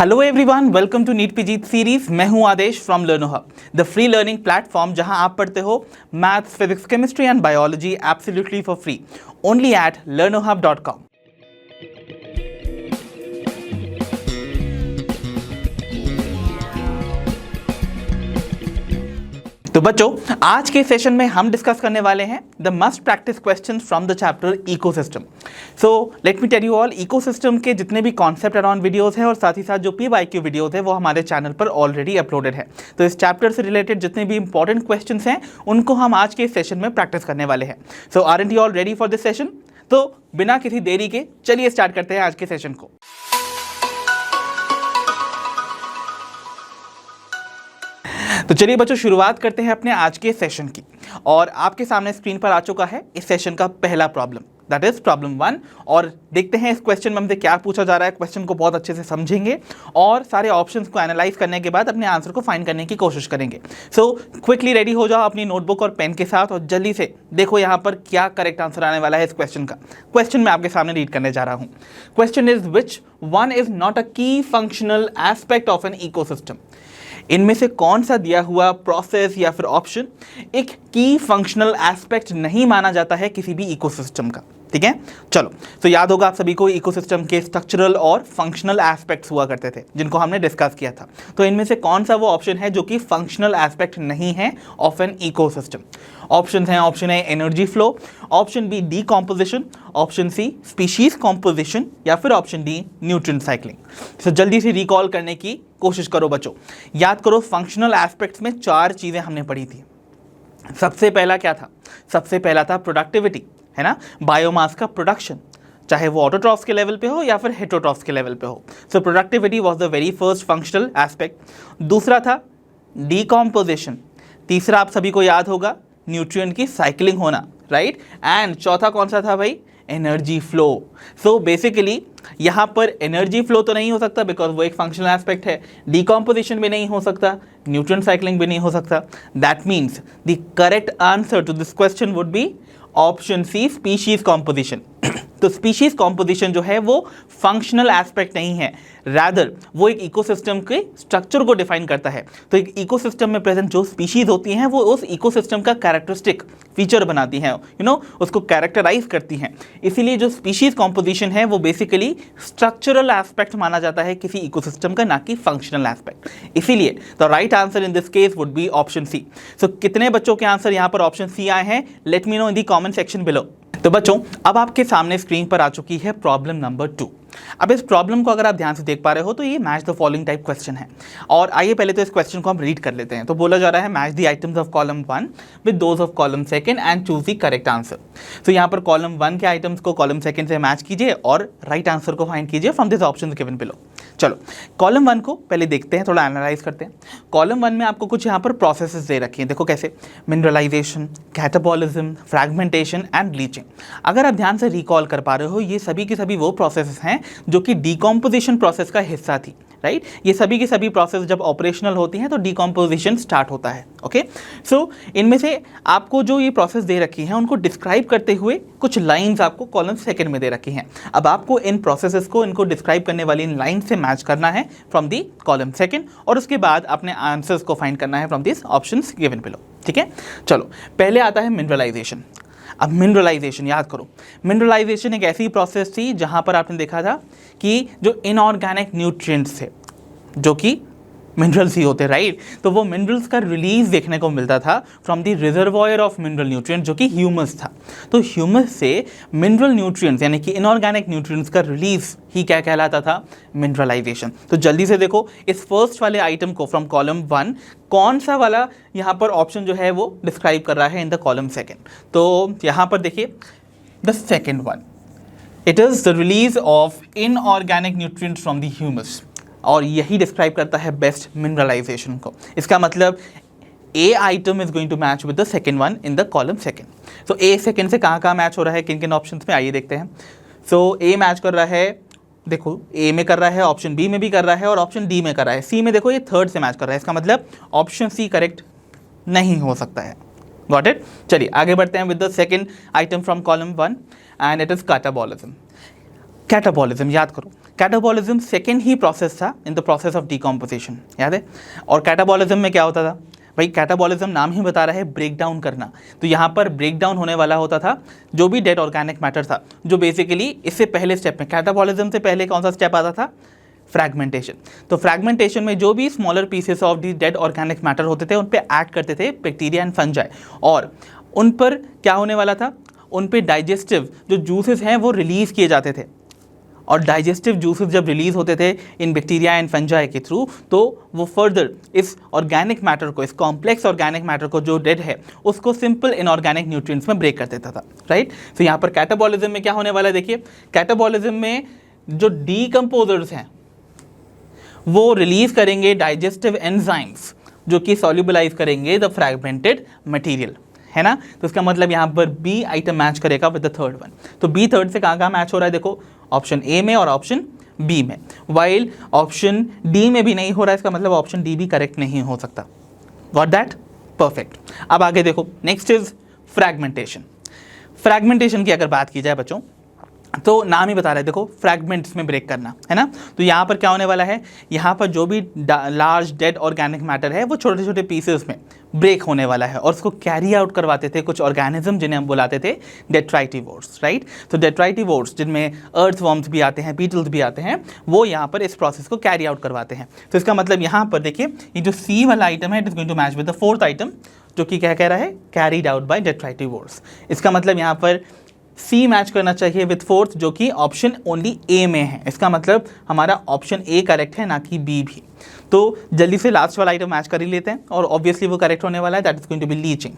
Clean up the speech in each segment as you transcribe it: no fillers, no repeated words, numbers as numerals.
Hello everyone, welcome to NEET PG series. मैं हूं Adesh from Learno Hub, the free learning platform जहां आप पढ़ते हो maths, physics, chemistry and biology absolutely for free only at learnohub.com। तो बच्चों, आज के सेशन में हम डिस्कस करने वाले हैं the must practice questions from the chapter ecosystem. So let me tell you all, ecosystem के जितने भी कॉन्सेप्ट अराउंड वीडियोस हैं और साथ ही साथ जो PYQ वीडियोस है वो हमारे चैनल पर ऑलरेडी अपलोडेड है। तो इस चैप्टर से रिलेटेड जितने भी इंपॉर्टेंट क्वेश्चंस हैं उनको हम आज के सेशन में प्रैक्टिस करने वाले हैं। So aren't you all ready for this session? तो बिना किसी देरी के चलिए स्टार्ट करते हैं आज के सेशन को। तो चलिए बच्चों, शुरुआत करते हैं अपने आज के सेशन की। और आपके सामने स्क्रीन पर आ चुका है इस सेशन का पहला प्रॉब्लम, दैट इज प्रॉब्लम 1। और देखते हैं इस क्वेश्चन में हमसे क्या पूछा जा रहा है। क्वेश्चन को बहुत अच्छे से समझेंगे और सारे ऑप्शंस को एनालाइज करने के बाद अपने आंसर को फाइंड करने की कोशिश करेंगे। सो क्विकली रेडी हो जाओ अपनी नोटबुक और पेन के साथ और जल्दी से देखो यहाँ पर क्या करेक्ट आंसर आने वाला है इस क्वेश्चन का। क्वेश्चन मैं आपके सामने रीड करने जा रहा हूँ। Question is which one is not a key functional aspect of an ecosystem. इनमें से कौन सा दिया हुआ प्रोसेस या फिर ऑप्शन एक की फंक्शनल एस्पेक्ट नहीं माना जाता है किसी भी इकोसिस्टम का। ठीक है, चलो। तो याद होगा आप सभी को इकोसिस्टम के स्ट्रक्चरल और फंक्शनल एस्पेक्ट्स हुआ करते थे जिनको हमने डिस्कस किया था। तो इनमें से कौन सा वो ऑप्शन है जो कि फंक्शनल एस्पेक्ट नहीं है ऑफ एन इकोसिस्टम? ऑप्शन है, option A energy flow, option B decomposition, option C species composition या फिर ऑप्शन डी न्यूट्रिएंट साइक्लिंग। तो जल्दी से रिकॉल करने की कोशिश करो बच्चों। याद करो, फंक्शनल एस्पेक्ट्स में 4 चीजें हमने पढ़ी थी। सबसे पहला क्या था? सबसे पहला था प्रोडक्टिविटी, है ना, बायोमास का प्रोडक्शन, चाहे वो ऑटोट्रॉफ्स के लेवल पे हो या फिर हेटेरोट्रॉफ्स के लेवल पे हो। So productivity was the very first functional aspect. दूसरा था डीकॉम्पोजिशन। तीसरा आप सभी को याद होगा न्यूट्रिएंट की साइक्लिंग होना, राइट। एंड चौथा कौन सा था भाई? Energy flow. सो बेसिकली यहाँ पर एनर्जी फ्लो तो नहीं हो सकता बिकॉज वो एक फंक्शनल एस्पेक्ट है, डीकॉम्पोजिशन भी नहीं हो सकता, न्यूट्रिएंट साइक्लिंग भी नहीं हो सकता। That means the correct answer to this question would be option C, species composition. तो स्पीशीज कॉम्पोजिशन जो है वो फंक्शनल एस्पेक्ट नहीं है, रादर वो एक इकोसिस्टम के स्ट्रक्चर को डिफाइन करता है। तो एक इकोसिस्टम में प्रेजेंट जो स्पीशीज होती हैं वो उस इकोसिस्टम का कैरेक्टरिस्टिक फीचर बनाती हैं, उसको कैरेक्टराइज करती हैं। इसीलिए जो स्पीशीज कॉम्पोजिशन है वो बेसिकली स्ट्रक्चरल एस्पेक्ट माना जाता है किसी इकोसिस्टम का, ना कि फंक्शनल एस्पेक्ट। इसीलिए the right answer in this case would be option C. So कितने बच्चों के आंसर यहाँ पर ऑप्शन सी आए हैं? Let me know in the comment section below. तो बच्चों, अब आपके सामने स्क्रीन पर आ चुकी है प्रॉब्लम नंबर 2। अब इस प्रॉब्लम को अगर आप ध्यान से देख पा रहे हो तो ये match the following type question है। और आइए पहले तो इस क्वेश्चन को हम रीड कर लेते हैं। तो बोला जा रहा है match the items of column 1 with those of column 2 and choose the correct answer. तो यहाँ पर कॉलम 1 के आइटम्स को कॉलम 2 से मैच कीजिए और राइट आंसर को फाइंड कीजिए from this options given below. चलो, कॉलम 1 को पहले देखते हैं, थोड़ा एनालाइज करते हैं। कॉलम 1 में आपको कुछ यहाँ पर प्रोसेसेस दे रखी हैं। देखो कैसे, mineralisation, catabolism, fragmentation and bleaching. अगर आप ध्यान से रिकॉल कर पा रहे हो, ये सभी की सभी वो प्रोसेसेस हैं जो कि डीकॉम्पोजिशन प्रोसेस का हिस्सा थी, राइट। ये सभी की सभी प्रोसेस जब ऑपरेशनल होती हैं तो डीकॉम्पोजिशन स्टार्ट होता है। ओके, सो इनमें से आपको जो ये प्रोसेस दे रखी हैं उनको डिस्क्राइब करते हुए कुछ लाइंस आपको कॉलम 2 में दे रखी हैं। अब आपको इन प्रोसेसेस को, इनको डिस्क्राइब करने वाली इन लाइन से मैच करना है फ्रॉम दी कॉलम 2 और उसके बाद अपने आंसर्स को फाइंड करना है from this options given below. ठीक है, चलो पहले आता है मिनरलाइजेशन। अब मिनरलाइजेशन याद करो, मिनरलाइजेशन एक ऐसी प्रोसेस थी जहां पर आपने देखा था कि जो इनऑर्गेनिक न्यूट्रिएंट्स थे जो कि मिनरल्स ही होते, राइट। तो वो मिनरल्स का रिलीज देखने को मिलता था from the reservoir of mineral nutrient जो कि ह्यूमस था। तो ह्यूमस से मिनरल न्यूट्रिएंट्स यानी कि इनऑर्गेनिक न्यूट्रिएंट्स का रिलीज ही क्या कहलाता था? मिनरलाइजेशन। तो जल्दी से देखो इस फर्स्ट वाले आइटम को फ्रॉम कॉलम 1 कौन सा वाला यहाँ पर ऑप्शन जो है वो डिस्क्राइब कर रहा है इन द कॉलम 2। तो यहाँ पर देखिए the second one, it is the release of inorganic nutrients from the humus, और यही डिस्क्राइब करता है बेस्ट मिनरलाइजेशन को। इसका मतलब A item is going to match with the second one in the column 2। So A second से कहाँ match हो रहा है, किन किन ऑप्शंस में, आइए देखते हैं। सो ए मैच कर रहा है, देखो ए में कर रहा है, ऑप्शन बी में भी कर रहा है और ऑप्शन डी में कर रहा है। सी में देखो ये थर्ड से मैच कर रहा है, इसका मतलब ऑप्शन सी करेक्ट नहीं हो सकता है। Got it? चलिए आगे बढ़ते हैं with the second item from column 1 and it is catabolism. Catabolism याद करो, कैटाबॉलिज्म सेकेंड ही प्रोसेस था in the process of decomposition, याद है। और कैटाबॉलिज्म में क्या होता था भाई, कैटाबॉलिज्म नाम ही बता रहा है ब्रेक डाउन करना। तो यहाँ पर ब्रेक डाउन होने वाला होता था जो भी डेड ऑर्गेनिक मैटर था, जो बेसिकली इससे पहले स्टेप में, कैटाबॉलिज्म से पहले कौन सा स्टेप आता था, फ्रैगमेंटेशन। तो फ्रैगमेंटेशन में जो भी smaller pieces of the dead organic matter होते थे उन पे एक्ट करते थे बैक्टीरिया एंड फंजाई, और उन पर क्या होने वाला था, उन पे डाइजेस्टिव जो जूसेस हैं वो रिलीज़ किए जाते थे। और डाइजेस्टिव जूसेस जब रिलीज होते थे इन बैक्टीरिया एंड फंजाई के थ्रू, तो वो फर्दर इस ऑर्गेनिक मैटर को, इस कॉम्प्लेक्स ऑर्गेनिक मैटर को जो डेड है उसको सिंपल इनऑर्गेनिक न्यूट्रिएंट्स में ब्रेक कर देता था, राइट। तो यहाँ पर कैटाबॉलिज्म में क्या होने वाला है, देखिए कैटाबॉलिज्म में जो डीकम्पोजर्स हैं वो रिलीज करेंगे डाइजेस्टिव एंजाइम्स जो कि सॉल्युबलाइज करेंगे द फ्रैगमेंटेड मटेरियल, है ना। तो इसका मतलब यहाँ पर बी आइटम मैच करेगा विद द थर्ड वन। तो बी थर्ड से कहाँ मैच हो रहा है, देखो ऑप्शन ए में और ऑप्शन बी में, वाइल ऑप्शन डी में भी नहीं हो रहा है, इसका मतलब ऑप्शन डी भी करेक्ट नहीं हो सकता। Got that, perfect. अब आगे देखो, नेक्स्ट इज फ्रैगमेंटेशन। फ्रैगमेंटेशन की अगर बात की जाए बच्चों, तो नाम ही बता रहा है, देखो फ्रैगमेंट्स में ब्रेक करना, है ना। तो यहाँ पर क्या होने वाला है, यहाँ पर जो भी लार्ज डेड ऑर्गेनिक मैटर है वो छोटे छोटे पीसेस में ब्रेक होने वाला है, और उसको कैरी आउट करवाते थे कुछ ऑर्गेनिज्म जिन्हें हम बुलाते थे डेट्राइटिवोर्स, राइट। तो डेट्राइटिवोर्स जिनमें अर्थवॉर्म्स भी आते हैं, बीटल्स भी आते हैं, वो यहाँ पर इस प्रोसेस को कैरी आउट करवाते हैं। तो इसका मतलब यहाँ पर देखिए, ये जो सी वाला आइटम है it is going to match with the fourth item, जो कि क्या कह रहा है, कैरीड आउट बाय डेट्राइटिवोर्स। इसका मतलब यहाँ पर सी मैच करना चाहिए विथ फोर्थ, जो कि ऑप्शन ओनली ए में है। इसका मतलब हमारा ऑप्शन ए करेक्ट है, ना कि बी भी। तो जल्दी से लास्ट वाला आइटम मैच कर ही लेते हैं, और ऑब्वियसली वो करेक्ट होने वाला है, that is going to be leaching.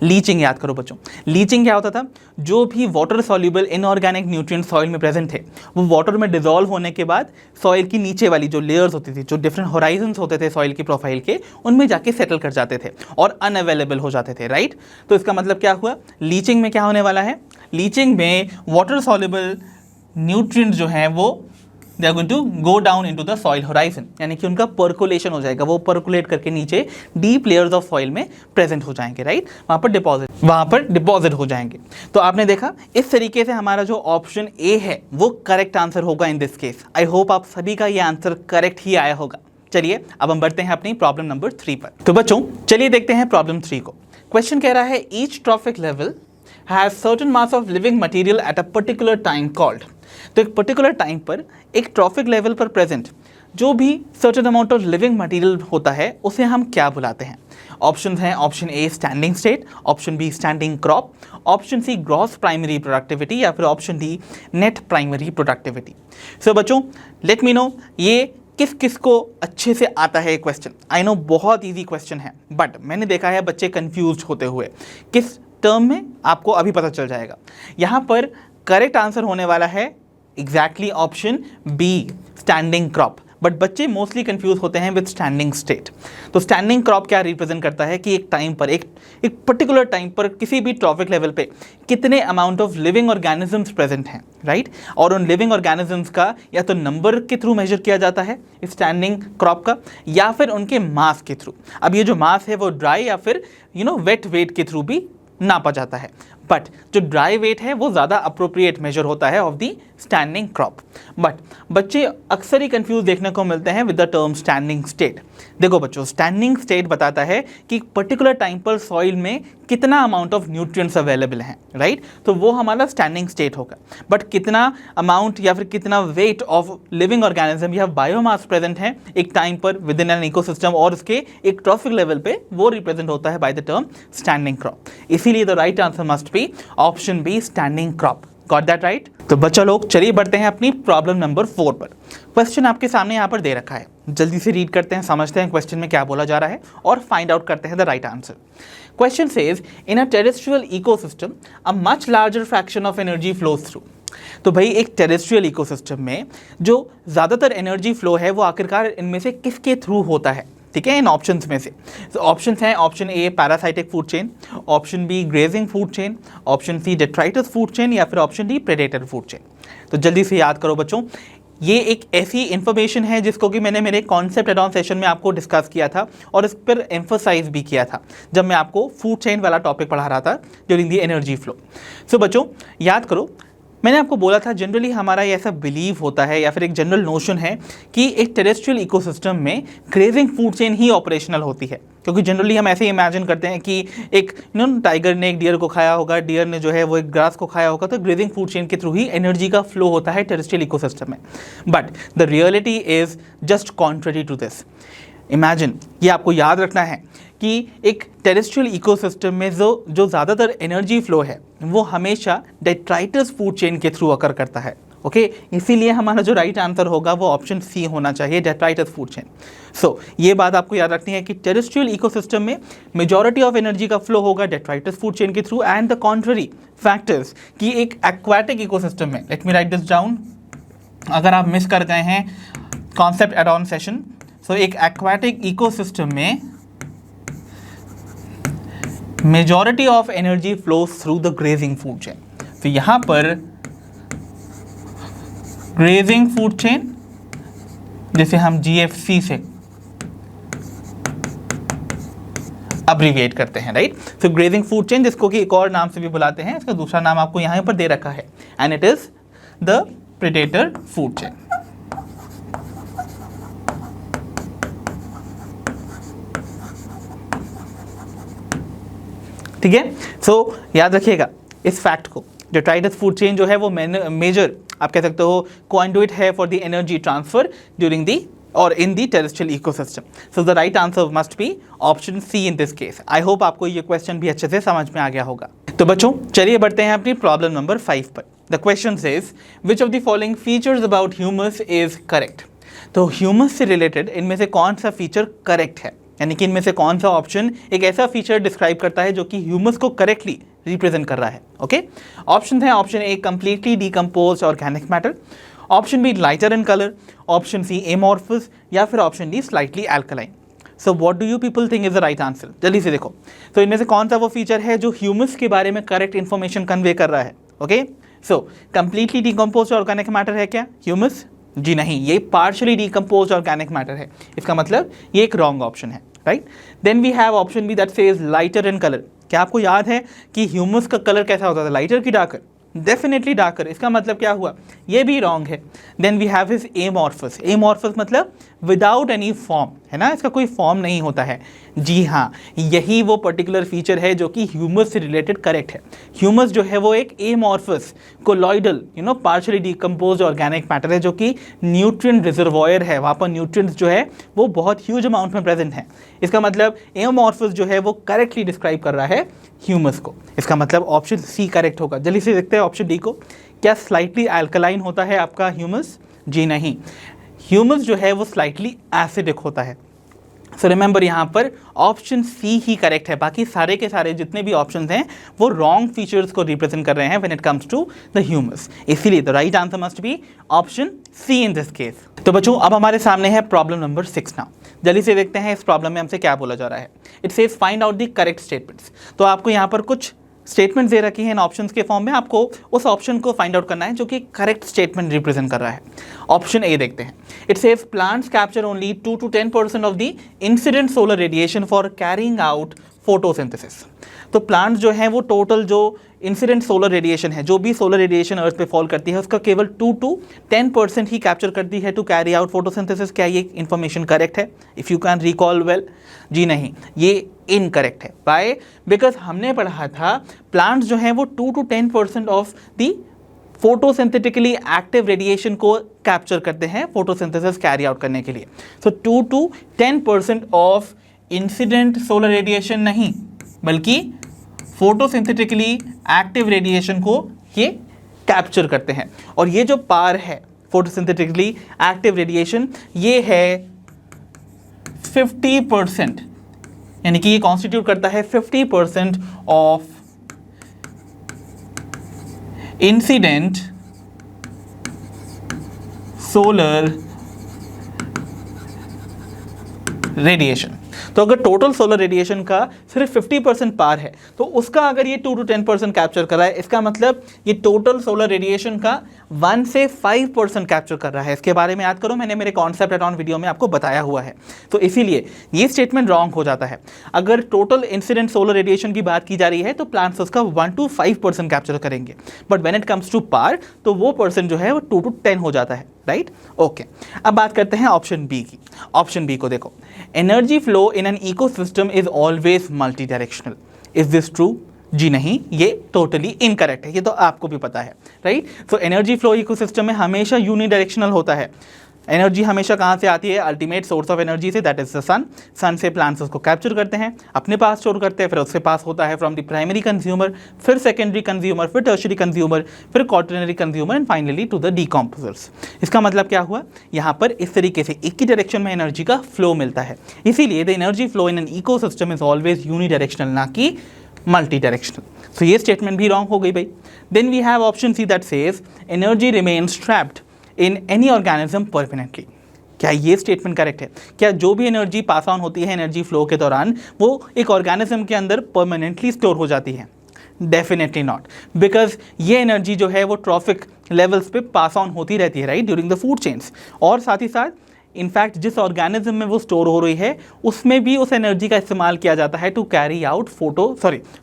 Leaching याद करो बच्चों, लीचिंग क्या होता था, जो भी water soluble inorganic nutrient soil में प्रेजेंट थे वो वाटर में डिसॉल्व होने के बाद सॉइल की नीचे वाली जो लेयर्स होती थी, जो डिफरेंट होराइजन्स होते थे सॉइल की प्रोफाइल के, उनमें जाके सेटल कर जाते थे और अनअवेलेबल हो जाते थे, राइट। तो इसका मतलब क्या हुआ, लीचिंग में क्या होने वाला है, लीचिंग में वाटर सॉल्युबल न्यूट्रिएंट जो हैं वो they are going to go down into the soil horizon, यानी कि उनका पर्कुलेशन हो जाएगा, वो पर्कुलेट करके नीचे डीप लेयर्स ऑफ सॉइल में प्रेजेंट हो जाएंगे, राइट। वहाँ पर डिपॉजिट हो जाएंगे। तो आपने देखा, इस तरीके से हमारा जो ऑप्शन ए है वो करेक्ट आंसर होगा इन दिस केस। आई होप आप सभी का ये आंसर करेक्ट ही आया होगा। चलिए अब हम बढ़ते हैं अपनी प्रॉब्लम नंबर 3 पर। तो बच्चों चलिए देखते हैं प्रॉब्लम 3 को। क्वेश्चन कह रहा है, each trophic level has certain mass of living material at a particular time called. तो एक पर्टिकुलर टाइम पर एक ट्रॉफिक लेवल पर प्रेजेंट जो भी certain amount of living material होता है उसे हम क्या बुलाते हैं। ऑप्शन हैं, option A standing state, option B standing crop, option C gross primary productivity, या फिर option D net primary productivity. So बच्चों लेट मी नो ये किस किस को अच्छे से आता है ये क्वेश्चन। आई नो बहुत ईजी क्वेश्चन है, बट मैंने देखा है बच्चे कंफ्यूज होते हुए। किस टर्म में आपको अभी पता चल जाएगा। यहाँ पर करेक्ट आंसर होने वाला है exactly option B standing crop, but बच्चे मोस्टली कंफ्यूज होते हैं विद स्टैंडिंग स्टेट। तो स्टैंडिंग क्रॉप क्या रिप्रेजेंट करता है कि एक टाइम पर, एक पर्टिकुलर टाइम पर किसी भी ट्रॉफिक लेवल पे कितने amount of living organisms present हैं, राइट। और उन लिविंग ऑर्गेनिजम्स का या तो नंबर के थ्रू मेजर किया जाता है स्टैंडिंग क्रॉप का, या फिर उनके मास के थ्रू। अब ये जो मास है वो ड्राई या फिर वेट वेट के थ्रू भी नापा जाता है, बट जो ड्राई वेट है वो ज़्यादा अप्रोप्रिएट मेजर होता है of the standing crop. But बच्चे अक्सर ही कंफ्यूज देखने को मिलते हैं with the term standing state. देखो बच्चों, स्टैंडिंग स्टेट बताता है कि पर्टिकुलर टाइम पर सॉइल में कितना अमाउंट ऑफ न्यूट्रिएंट्स अवेलेबल हैं, राइट। तो वो हमारा स्टैंडिंग स्टेट होगा। बट कितना अमाउंट या फिर कितना वेट ऑफ लिविंग ऑर्गेनिज्म या बायोमास प्रेजेंट है एक टाइम पर विद इन एन इकोसिस्टम और उसके एक ट्रॉफिक लेवल पे, वो रिप्रेजेंट होता है by the term standing crop. इसीलिए the right answer must be option B standing crop. Got that right. तो बच्चा लोग चलिए बढ़ते हैं अपनी प्रॉब्लम नंबर 4 पर। क्वेश्चन आपके सामने यहाँ पर दे रखा है, जल्दी से रीड करते हैं, समझते हैं क्वेश्चन में क्या बोला जा रहा है और फाइंड आउट करते हैं the right answer. Question says in a terrestrial ecosystem a much larger fraction of energy flows through. तो भाई एक टेरेस्ट्रियल इकोसिस्टम में जो ज़्यादातर एनर्जी फ्लो है वो आखिरकार इनमें से किसके थ्रू होता है, ठीक है, इन ऑप्शंस में से। तो ऑप्शंस हैं, option A parasitic food chain, option B grazing food chain, option C detritus food chain, या फिर option D predator food chain. तो जल्दी से याद करो बच्चों, ये एक ऐसी इंफॉर्मेशन है जिसको कि मैंने मेरे कॉन्सेप्ट एड ऑन सेशन में आपको डिस्कस किया था और इस पर एम्फोसाइज भी किया था जब मैं आपको फूड चेन वाला टॉपिक पढ़ा रहा था ड्यूरिंग दी एनर्जी फ्लो। सो बच्चों याद करो, मैंने आपको बोला था जनरली हमारा ये ऐसा बिलीव होता है या फिर एक जनरल नोशन है कि एक टेरेस्ट्रियल इकोसिस्टम में ग्रेजिंग फूड चेन ही ऑपरेशनल होती है, क्योंकि जनरली हम ऐसे ही इमेजिन करते हैं कि एक टाइगर ने एक डियर को खाया होगा, डियर ने जो है वो एक ग्रास को खाया होगा, तो ग्रेजिंग फूड चेन के थ्रू ही एनर्जी का फ्लो होता है टेरेस्ट्रियल इकोसिस्टम में। But the reality is just contrary to this. Imagine, ये आपको याद रखना है कि एक टेरेस्ट्रियल इकोसिस्टम में जो ज़्यादातर एनर्जी फ्लो है वो हमेशा डेट्राइटस फूड चेन के थ्रू अकर करता है। ओके, इसीलिए हमारा जो राइट आंसर होगा वो ऑप्शन सी होना चाहिए, डेट्राइटस फूड चेन। सो ये बात आपको याद रखनी है कि टेरेस्ट्रियल इकोसिस्टम में मेजॉरिटी ऑफ एनर्जी का फ्लो होगा डेट्राइटस फूड चेन के through, and the contrary factors कि एक एक्वाटिक इकोसिस्टम में, let me right this down अगर आप मिस कर गए हैं कॉन्सेप्ट एड ऑन सेशन, सो एक एक्वाटिक इकोसिस्टम में majority of energy flows through the grazing food chain. तो यहां पर ग्रेजिंग फूड चेन जिसे हम GFC से अब्रीविएट करते हैं, राइट। तो ग्रेजिंग फूड चेन, जिसको कि एक और नाम से भी बुलाते हैं, इसका दूसरा नाम आपको यहां पर दे रखा है, and it is the predator food chain. ठीक है, सो याद रखिएगा इस फैक्ट को, डेट्राइटस फूड चेन जो है वो मेजर आप कह सकते हो कॉन्डुइट है for the energy transfer during the और in the terrestrial ecosystem. So the right answer must be option C in this case. I hope आपको ये क्वेश्चन भी अच्छे से समझ में आ गया होगा। तो बच्चों चलिए बढ़ते हैं अपनी प्रॉब्लम नंबर 5 पर। The question says which of the following features about humus is correct. तो ह्यूमस से रिलेटेड इनमें से कौन सा फीचर करेक्ट है, यानी कि इनमें से कौन सा ऑप्शन एक ऐसा फीचर डिस्क्राइब करता है जो कि ह्यूमस को करेक्टली रिप्रेजेंट कर रहा है। ओके, ऑप्शन है option A completely decomposed organic matter, option B lighter in colour, option C amorphous, या फिर option D slightly alkaline. So what do you people think is the right answer? जल्दी से देखो, तो इनमें से कौन सा वो फीचर है जो ह्यूमस के बारे में करेक्ट इन्फॉर्मेशन कन्वे कर रहा है? Okay, so completely decomposed organic matter है क्या ह्यूमस? जी नहीं, ये पार्शियली डिकम्पोज्ड ऑर्गेनिक मैटर है। इसका मतलब ये एक रॉन्ग ऑप्शन है, right. Then we have option B that says lighter in colour. क्या आपको याद है कि ह्यूमस का कलर कैसा होता था? लाइटर की डार्कर? Definitely darker. इसका मतलब क्या हुआ? ये भी रॉन्ग है। Then we have his amorphous. Amorphous मतलब विदाउट एनी फॉर्म, है ना, इसका कोई फॉर्म नहीं होता है। जी हाँ, यही वो पर्टिकुलर फीचर है जो कि ह्यूमस से रिलेटेड करेक्ट है। ह्यूमस जो है वो एक amorphous colloidal partially decomposed organic matter है जो कि न्यूट्रिएंट रिजर्वॉयर है। वहाँ पर न्यूट्रिएंट्स जो है वो बहुत ह्यूज अमाउंट में प्रेजेंट है। इसका मतलब एमॉर्फस जो है वो करेक्टली डिस्क्राइब कर रहा है ह्यूमस को। इसका मतलब ऑप्शन सी करेक्ट होगा। जल्दी से देखते हैं ऑप्शन डी को। क्या स्लाइटली अल्कलाइन होता है आपका ह्यूमस? जी नहीं, ह्यूमस जो है वो स्लाइटली एसिडिक होता है। सो रिमेंबर यहाँ पर ऑप्शन सी ही करेक्ट है। बाकी सारे के सारे जितने भी ऑप्शंस हैं वो रॉन्ग फीचर्स को रिप्रेजेंट कर रहे हैं when it comes to the humus. इसीलिए the right answer must be option C in this case. तो बच्चों अब हमारे सामने है प्रॉब्लम नंबर 6 नाउ। जल्दी से देखते हैं इस प्रॉब्लम में हमसे क्या बोला जा रहा है। It says find out the correct statements. तो आपको यहाँ पर कुछ स्टेटमेंट दे रखी है इन ऑप्शंस के फॉर्म में, आपको उस ऑप्शन को फाइंड आउट करना है जो कि करेक्ट स्टेटमेंट रिप्रेजेंट कर रहा है। ऑप्शन ए देखते हैं। It says plants capture only 2 to 10% of the incident solar radiation for carrying out photosynthesis. तो प्लांट्स जो हैं वो टोटल जो इंसिडेंट सोलर रेडिएशन है, जो भी सोलर रेडिएशन अर्थ पे फॉल करती है, उसका केवल 2 to 10% ही कैप्चर करती है टू कैरी आउट फोटोसिंथेसिस। क्या ये इन्फॉर्मेशन करेक्ट है? If you can recall well. जी नहीं, ये इनकरेक्ट है। बाय बिकॉज हमने पढ़ा था प्लांट्स जो हैं वो 2 to 10% of the photosynthetically active radiation को कैप्चर करते हैं फोटोसिंथेसिस कैरी आउट करने के लिए। सो 2 to 10% of incident solar radiation नहीं, बल्कि फोटोसिंथेटिकली एक्टिव रेडिएशन को ये कैप्चर करते हैं। और ये जो पार है फोटोसिंथेटिकली एक्टिव रेडिएशन, ये है 50%, यानी कि ये कॉन्स्टिट्यूट करता है 50% ऑफ इंसिडेंट सोलर रेडिएशन। तो अगर टोटल सोलर रेडिएशन का सिर्फ 50% पार है तो उसका अगर ये 2 to 10% कैप्चर कर रहा है, इसका मतलब ये टोटल सोलर रेडिएशन का 1 से 5% कैप्चर कर रहा है। इसके बारे में याद करो, मैंने मेरे कॉन्सेप्ट एट ऑन वीडियो में आपको बताया हुआ है। तो इसीलिए ये स्टेटमेंट रॉन्ग हो जाता है। अगर टोटल इंसिडेंट सोलर रेडिएशन की बात की जा रही है तो प्लांट्स उसका 1 to 5% कैप्चर करेंगे, but when it comes to पार तो वो परसेंट जो है वो 2 to 10 हो जाता है, राइट? ओके, अब बात करते हैं ऑप्शन बी की। ऑप्शन बी को देखो, energy flow in an ecosystem is always multidirectional. Is this true? जी नहीं, ये टोटली इनकरेक्ट है, ये तो आपको भी पता है, right? So energy flow ecosystem में हमेशा यूनिडायरेक्शनल होता है। एनर्जी हमेशा कहाँ से आती है? अल्टीमेट सोर्स ऑफ एनर्जी से, दैट इज द सन। सन से प्लांट्स उसको कैप्चर करते हैं, अपने पास स्टोर करते हैं, फिर उससे पास होता है फ्रॉम द प्राइमरी कंज्यूमर, फिर सेकेंडरी कंज्यूमर, फिर टर्शियरी कंज्यूमर, फिर quaternary consumer and finally to the decomposers. इसका मतलब क्या हुआ? यहाँ पर इस तरीके से एक ही डायरेक्शन में एनर्जी का फ्लो मिलता है। इसीलिए the energy flow in an ecosystem is always unidirectional, ना कि मल्टी डायरेक्शनल। सो ये स्टेटमेंट भी रॉन्ग हो गई भाई। Then we have option C that says energy remains trapped in any organism permanently. क्या ये स्टेटमेंट करेक्ट है? क्या जो भी एनर्जी पास ऑन होती है एनर्जी फ्लो के दौरान वो एक ऑर्गेनिज्म के अंदर परमानेंटली स्टोर हो जाती है? डेफिनेटली नॉट, बिकॉज ये एनर्जी जो है वो ट्रॉफिक लेवल्स पे पास ऑन होती रहती है, right, during the food chains. और साथ ही साथ इनफैक्ट जिस ऑर्गेनिज्म में वो स्टोर हो रही है उसमें भी उस एनर्जी का इस्तेमाल किया जाता है to carry out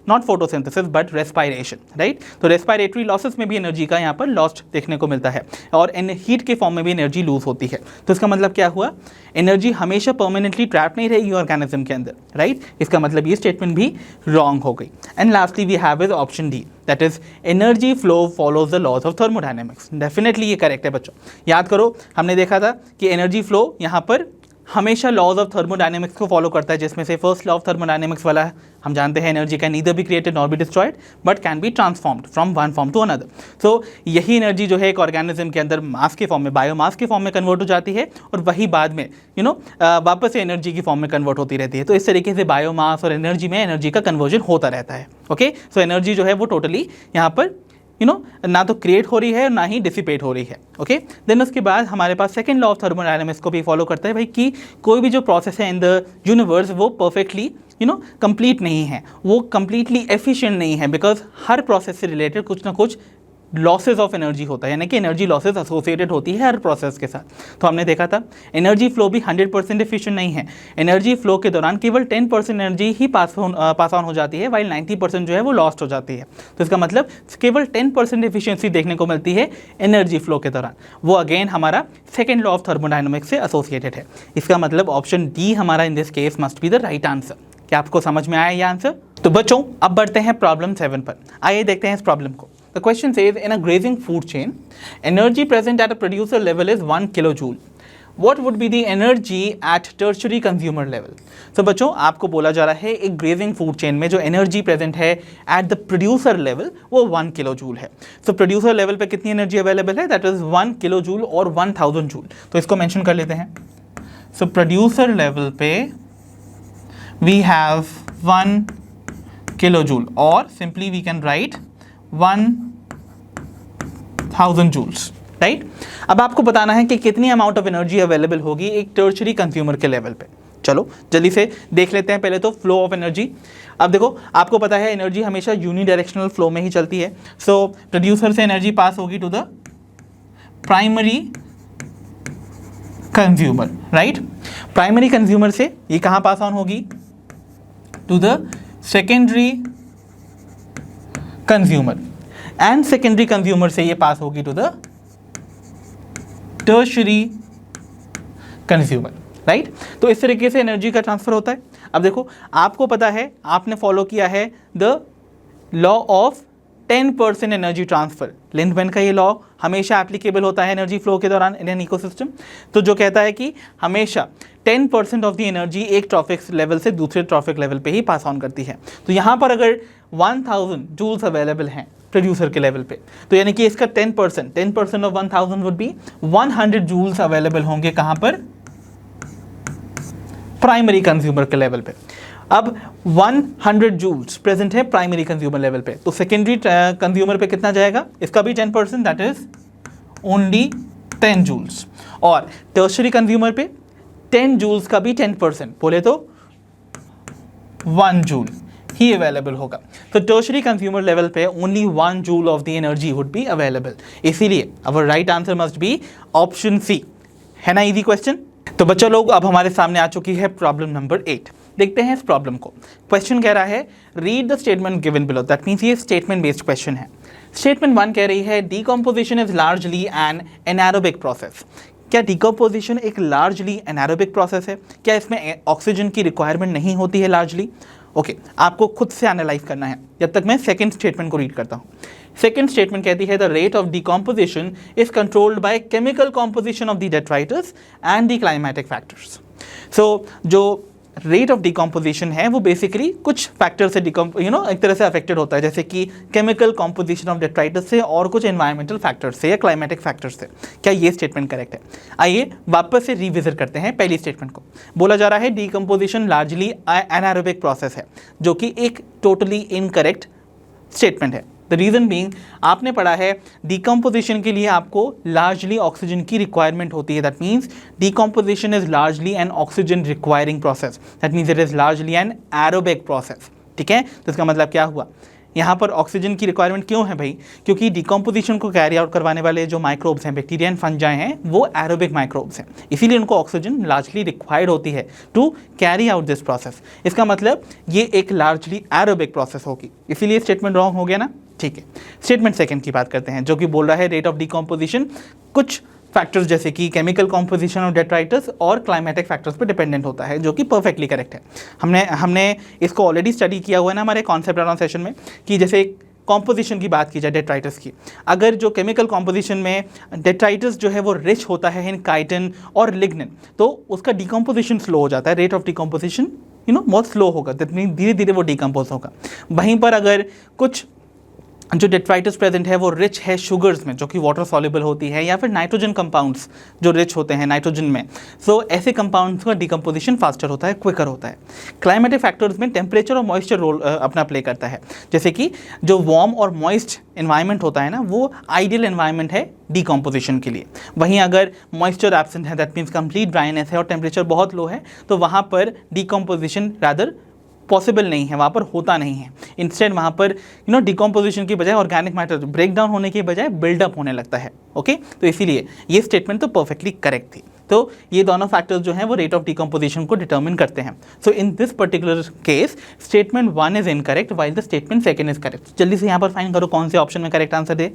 not photosynthesis but respiration, right? तो रेस्पायरेटरी लॉसेस में भी एनर्जी का यहाँ पर लॉस्ट देखने को मिलता है और हीट के फॉर्म में भी एनर्जी लूज होती है। तो इसका मतलब क्या हुआ? एनर्जी हमेशा परमानेंटली ट्रैप नहीं रहेगी ऑर्गेनिज्म के अंदर, राइट? इसका मतलब ये स्टेटमेंट भी रॉन्ग हो गई। And lastly we have is option D, that is energy flow follows the laws of thermodynamics. Definitely ये करेक्ट है बच्चों। याद करो, हमने देखा था कि एनर्जी फ्लो यहाँ पर हमेशा लॉज ऑफ थर्मोडायनेमिक्स को फॉलो करता है, जिसमें से फर्स्ट लॉ ऑफ थर्मोडायनेमिक्स वाला हम जानते हैं energy can neither be created nor be destroyed but can be transformed from one form to another. सो यही एनर्जी जो है एक ऑर्गेनिज्म के अंदर मास के फॉर्म में, बायोमास के फॉर्म में कन्वर्ट हो जाती है और वही बाद में वापस से एनर्जी की फॉर्म में कन्वर्ट होती रहती है। तो इस तरीके से बायोमास और एनर्जी में एनर्जी का कन्वर्जन होता रहता है। ओके, सो एनर्जी जो है वो टोटली यहाँ पर ना तो क्रिएट हो रही है और ना ही डिसिपेट हो रही है। ओके, देन उसके बाद हमारे पास सेकंड लॉ ऑफ थर्मोडायनेमिक्स को भी फॉलो करता है भाई कि कोई भी जो प्रोसेस है इन द यूनिवर्स वो परफेक्टली कंप्लीट नहीं है, वो कंप्लीटली एफिशिएंट नहीं है, बिकॉज हर प्रोसेस से रिलेटेड कुछ ना कुछ लॉसेज ऑफ एनर्जी होता है, यानी कि एनर्जी लॉसेज एसोसिएटेड होती है हर प्रोसेस के साथ। तो हमने देखा था एनर्जी फ्लो भी 100% एफिशिएंट नहीं है। एनर्जी फ्लो के दौरान केवल 10% एनर्जी ही पास ऑन हो जाती है, वाइल 90% जो है वो लॉस्ट हो जाती है। तो इसका मतलब केवल 10% एफिशिएंसी देखने को मिलती है एनर्जी फ्लो के दौरान। वो अगेन हमारा सेकेंड लॉ ऑफ थर्मोडायनेमिक्स से एसोसिएटेड है। इसका मतलब ऑप्शन डी हमारा इन this case must be the right answer. क्या आपको समझ में आया ये आंसर? तो बच्चों अब बढ़ते हैं प्रॉब्लम 7 पर। आइए देखते हैं इस प्रॉब्लम को। The question says in a grazing food chain, energy present at a producer level is 1 kilojoule. What would be the energy at tertiary consumer level? So बच्चों आपको बोला जा रहा है एक ग्रेजिंग फूड चेन में जो एनर्जी प्रेजेंट है एट द प्रोड्यूसर लेवल वो 1 किलो जूल है। सो प्रोड्यूसर लेवल पे कितनी एनर्जी अवेलेबल है? दैट इज 1 किलो जूल और 1000 जूल। तो इसको मेंशन कर लेते हैं। सो प्रोड्यूसर लेवल पे वी हैव 1 किलो जूल और simply we can write 1000 joules, right? अब आपको बताना है कि कितनी अमाउंट ऑफ एनर्जी अवेलेबल होगी एक टर्शियरी कंज्यूमर के लेवल पे। चलो जल्दी से देख लेते हैं पहले तो फ्लो ऑफ एनर्जी। अब देखो आपको पता है एनर्जी हमेशा यूनिडायरेक्शनल फ्लो में ही चलती है। सो प्रोड्यूसर से एनर्जी पास होगी to the primary consumer, right? Primary consumer से ये कहाँ पास ऑन होगी? To the secondary consumer and secondary consumer से ये पास होगी to the tertiary consumer, right? तो इस तरीके से एनर्जी का ट्रांसफर होता है। अब देखो आपको पता है, आपने फॉलो किया है the law of 10% energy transfer. Lindeman का ये लॉ हमेशा एप्लीकेबल होता है एनर्जी फ्लो के दौरान इन एन इकोसिस्टम। तो जो कहता है कि हमेशा 10% ऑफ द एनर्जी एक ट्रॉफिक लेवल से दूसरे ट्रॉफिक लेवल पे ही पास ऑन करती है। तो यहाँ पर अगर 1000 जूल्स अवेलेबल हैं प्रोड्यूसर के लेवल पे, तो यानी कि इसका 10% of 1000 would be 100 joules available होंगे कहाँ पर? प्राइमरी कंज्यूमर के लेवल पे। अब 100 जूल्स प्रेजेंट है प्राइमरी कंज्यूमर लेवल पे, तो सेकेंडरी कंज्यूमर पे कितना जाएगा? इसका भी 10%, दैट इज ओनली 10 जूल्स। और टर्शियरी कंज्यूमर पे 10 जूल्स का भी 10% बोले तो 1 जूल ही अवेलेबल होगा। तो टर्शरी कंज्यूमर लेवल पे only 1 joule of the energy would be available. इसीलिए our right answer must be option C. है ना इजी क्वेश्चन। तो बच्चों लोग अब हमारे सामने आ चुकी है प्रॉब्लम नंबर 8। देखते हैं इस प्रॉब्लम को। क्वेश्चन कह रहा है read the statement given below. That means ये स्टेटमेंट बेस्ड क्वेश्चन है। स्टेटमेंट 1 कह रही है decomposition is largely an anaerobic process. क्या डीकम्पोजिशन एक लार्जली एनारोबिक प्रोसेस है? क्या इसमें ऑक्सीजन की रिक्वायरमेंट नहीं होती है लार्जली? ओके, आपको खुद से एनालाइज करना है। जब तक मैं सेकंड स्टेटमेंट को रीड करता हूँ। सेकंड स्टेटमेंट कहती है the rate of decomposition is controlled by chemical composition of the detritus and the climatic factors. So जो रेट ऑफ डिकम्पोजिशन है वो बेसिकली कुछ फैक्टर से एक तरह से अफेक्टेड होता है, जैसे कि केमिकल कॉम्पोजिशन ऑफ डेट्राइटस से और कुछ एनवायरमेंटल फैक्टर्स से या क्लाइमेटिक फैक्टर्स से। क्या ये स्टेटमेंट करेक्ट है? आइए वापस से रिविजिट करते हैं पहली स्टेटमेंट को। बोला जा रहा है डिकम्पोजिशन लार्जली एनारोबिक प्रोसेस है, जो कि एक टोटली इनकरेक्ट स्टेटमेंट है। द रीज़न बीइंग, आपने पढ़ा है डिकम्पोजिशन के लिए आपको लार्जली ऑक्सीजन की रिक्वायरमेंट होती है। That means decomposition is largely an oxygen requiring process. That means it is largely an aerobic process. ठीक है, तो इसका मतलब क्या हुआ? यहाँ पर ऑक्सीजन की रिक्वायरमेंट क्यों है भाई? क्योंकि डिकम्पोजिशन को कैरी आउट करवाने वाले जो माइक्रोब्स हैं, बैक्टीरिया एंड फंजाई हैं, वो एरोबिक माइक्रोब्स हैं, इसीलिए उनको ऑक्सीजन लार्जली रिक्वायर्ड होती है to carry out this process. इसका मतलब ये एक लार्जली एरोबिक प्रोसेस होगी, इसीलिए स्टेटमेंट रॉन्ग हो गया ना। ठीक है, स्टेटमेंट सेकंड की बात करते हैं, जो कि बोल रहा है रेट ऑफ डिकम्पोजिशन कुछ फैक्टर्स जैसे कि केमिकल कॉम्पोजिशन ऑफ डेट्राइटस और क्लाइमेटिक फैक्टर्स पर डिपेंडेंट होता है, जो कि परफेक्टली करेक्ट है। हमने इसको ऑलरेडी स्टडी किया हुआ है ना हमारे कॉन्सेप्ट अराउंड सेशन में, कि जैसे कॉम्पोजिशन की बात की जाए डेट्राइटस की, अगर जो केमिकल कॉम्पोजिशन में डेट्राइटस जो है वो रिच होता है इन काइटिन और लिग्निन, तो उसका डिकम्पोजिशन स्लो हो जाता है, रेट ऑफ डिकम्पोजिशन बहुत स्लो होगा, धीरे धीरे वो डिकम्पोज होगा। वहीं पर अगर कुछ जो डेट्राइटस प्रेजेंट है वो रिच है शुगर्स में, जो कि वाटर सॉल्युबल होती है, या फिर नाइट्रोजन कंपाउंड्स जो रिच होते हैं नाइट्रोजन में, सो ऐसे कंपाउंड्स का डिकम्पोजिशन फास्टर होता है, क्विकर होता है। क्लाइमेटिक फैक्टर्स में टेम्परेचर और मॉइस्चर रोल अपना प्ले करता है, जैसे कि जो वार्म और मॉइस्ट एनवायरनमेंट होता है ना, वो आइडियल एनवायरनमेंट है डिकम्पोजिशन के लिए। वहीं अगर मॉइस्चर एब्सेंट है, दैट मीन्स कंप्लीट ड्राइनेस है और टेम्परेचर बहुत लो है, तो वहाँ पर डिकम्पोजिशन रादर पॉसिबल नहीं है, वहाँ पर होता नहीं है। इंस्टेंट वहाँ पर डिकम्पोजिशन की बजाय ऑर्गेनिक मैटर ब्रेक डाउन होने के बजाय बिल्डअप होने लगता है। ओके, तो इसीलिए ये स्टेटमेंट तो परफेक्टली करेक्ट थी। तो ये दोनों फैक्टर्स जो हैं वो रेट ऑफ डिकम्पोजिशन को डिटर्मिन करते हैं। So in this particular case statement 1 is incorrect while the statement second is correct. जल्दी से यहाँ पर फाइंड करो कौन से ऑप्शन में correct answer they.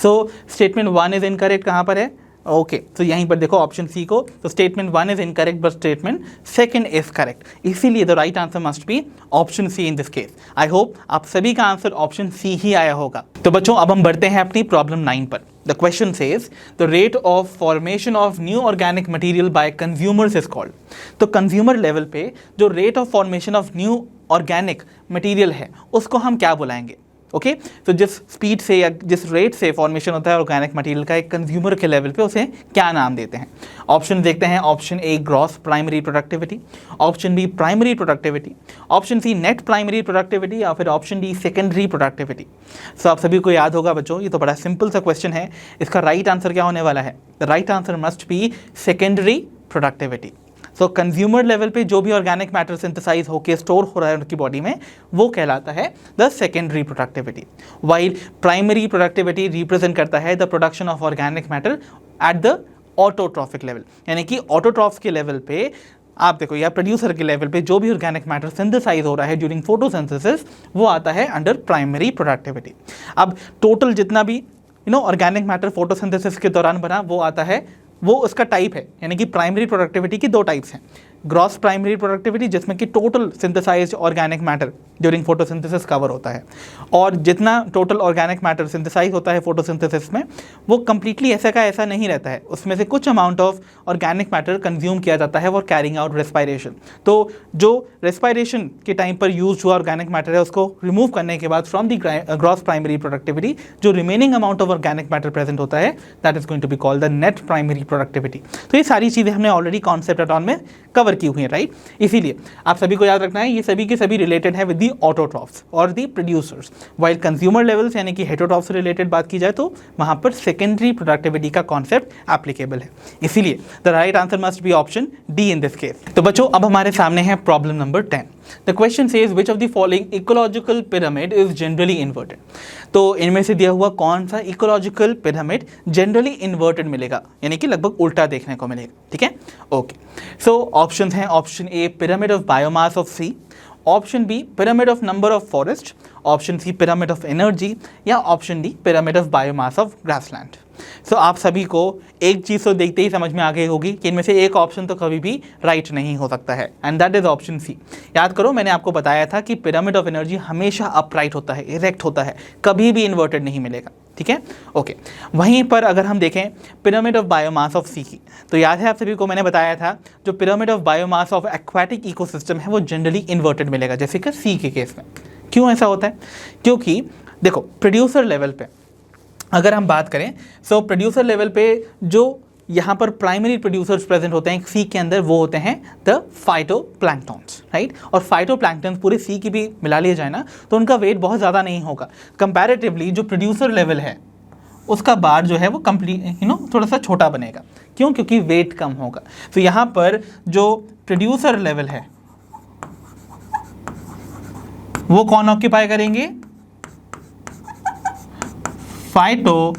So statement 1 is incorrect कहाँ पर है? ओके, तो यहीं पर देखो ऑप्शन सी को, तो statement 1 is incorrect but statement second is correct, इसीलिए the right answer must be option C in this case. I hope आप सभी का आंसर ऑप्शन सी ही आया होगा। तो बच्चों अब हम बढ़ते हैं अपनी प्रॉब्लम 9 पर। The question says the rate of formation of new organic material by consumers is called. तो कंज्यूमर लेवल पे जो rate of formation of new organic material है उसको हम क्या बुलाएंगे? ओके, तो जिस स्पीड से या जिस रेट से फॉर्मेशन होता है ऑर्गेनिक मटेरियल का एक कंज्यूमर के लेवल पे, उसे क्या नाम देते हैं? ऑप्शन देखते हैं। Option A gross primary productivity, option B primary productivity, option C net primary productivity, या फिर option D secondary productivity. So आप सभी को याद होगा बच्चों, ये तो बड़ा सिंपल सा क्वेश्चन है। इसका राइट आंसर क्या होने वाला है? The right answer must B secondary productivity. So consumer level पे जो भी ऑर्गेनिक मैटर सिंथेसाइज होकर स्टोर हो रहा है उनकी बॉडी में, वो कहलाता है the secondary productivity. While primary productivity represent करता है the production of organic matter at the autotrophic level, यानी कि ऑटोट्रॉफ के लेवल पे आप देखो, या प्रोड्यूसर के लेवल पे जो भी ऑर्गेनिक मैटर सिंथेसाइज हो रहा है ड्यूरिंग फोटोसिंथेसिस, वो आता है अंडर प्राइमरी प्रोडक्टिविटी। अब टोटल जितना भी ऑर्गेनिक मैटर फोटोसिंथेसिस के दौरान बना, वो आता है, वो उसका टाइप है, यानी कि प्राइमरी प्रोडक्टिविटी की 2 टाइप्स हैं। ग्रॉस प्राइमरी प्रोडक्टिविटी, जिसमें कि total synthesised organic matter during photosynthesis cover होता है, और जितना टोटल ऑर्गेनिक मैटर सिंथेसाइज होता है फोटोसिंथेसिस में, वो कंप्लीटली ऐसा का ऐसा नहीं रहता है, उसमें से कुछ amount of organic matter consume किया जाता है और कैरिंग आउट रेस्पायरेशन। तो जो रेस्पायरेशन के टाइम पर यूज हुआ ऑर्गेनिक मैटर है, उसको रिमूव करने के बाद from the gross primary productivity जो remaining amount of organic matter present होता है, that is going to be called the net primary productivity. तो ये सारी चीज़ें हमने ऑलरेडी कॉन्सेप्ट एट ऑन में कवर ऊपर की हुई है, राइट। इसीलिए आप सभी को याद रखना है ये सभी के सभी रिलेटेड है विद दी ऑटोट्रॉफ्स और दी प्रोड्यूसर्स, वाइल कंज्यूमर लेवल्स यानी कि हेटेरोट्रॉफ्स से रिलेटेड बात की जाए तो वहाँ पर सेकेंडरी प्रोडक्टिविटी का कॉन्सेप्ट एप्लीकेबल है। इसीलिए the right answer must be option D in this case. तो बच्चों अब हमारे सामने है problem number 10। The question says which of the following ecological pyramid is generally inverted. तो इनमें से दिया हुआ कौन सा इकोलॉजिकल पिरामिड जनरली इन्वर्टेड मिलेगा, यानी कि लगभग उल्टा देखने को मिलेगा, ठीक है। ओके, सो ऑप्शन हैं, option A pyramid of biomass of sea, option B pyramid of number of forest, option C pyramid of energy, या option D pyramid of biomass of grassland. So आप सभी को एक चीज़ तो देखते ही समझ में आ गई होगी कि इनमें से एक ऑप्शन तो कभी भी राइट नहीं हो सकता है, and that is option C. याद करो मैंने आपको बताया था कि पिरामिड ऑफ एनर्जी हमेशा अपराइट होता है, इरेक्ट होता है, कभी भी इन्वर्टेड नहीं मिलेगा, ठीक है। ओके, वहीं पर अगर हम देखें पिरामिड ऑफ बायोमास ऑफ सी की, तो याद है आप सभी को मैंने बताया था जो pyramid of biomass of aquatic ecosystem है वो जनरली इन्वर्टेड मिलेगा, जैसे कि सी के केस में। क्यों ऐसा होता है? क्योंकि देखो प्रोड्यूसर लेवल पे अगर हम बात करें, सो प्रोड्यूसर लेवल पे जो यहाँ पर प्राइमरी प्रोड्यूसर्स प्रेजेंट होते हैं सी के अंदर वो होते हैं द फाइटोप्लैंक्टन्स, राइट। और फाइटोप्लैंक्टन्स पूरे सी की भी मिला लिया जाए ना तो उनका वेट बहुत ज़्यादा नहीं होगा कंपैरेटिवली। जो प्रोड्यूसर लेवल है उसका बार जो है वो कंप्लीट थोड़ा सा छोटा बनेगा। क्यों? क्योंकि वेट कम होगा। तो यहाँ पर जो प्रोड्यूसर लेवल है वो कौन ऑक्यूपाई करेंगे? Phyto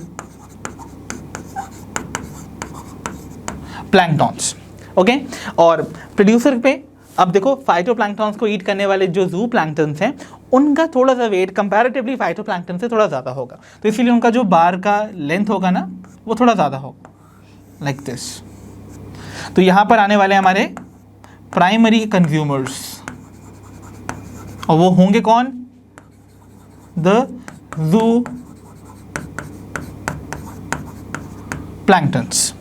planktons, okay. और प्रोड्यूसर पे अब देखो फाइटोप्लैंक्टन्स को ईट करने वाले जो जू प्लैंक्टन्स हैं उनका थोड़ा सा वेट कंपैरेटिवली फाइटोप्लैंक्टन से थोड़ा ज़्यादा होगा, तो इसीलिए उनका जो बार का लेंथ होगा ना वो थोड़ा ज़्यादा होगा, लाइक दिस। तो यहाँ पर आने वाले हमारे प्राइमरी कंज्यूमर्स, और वो होंगे कौन? The zoo planktons.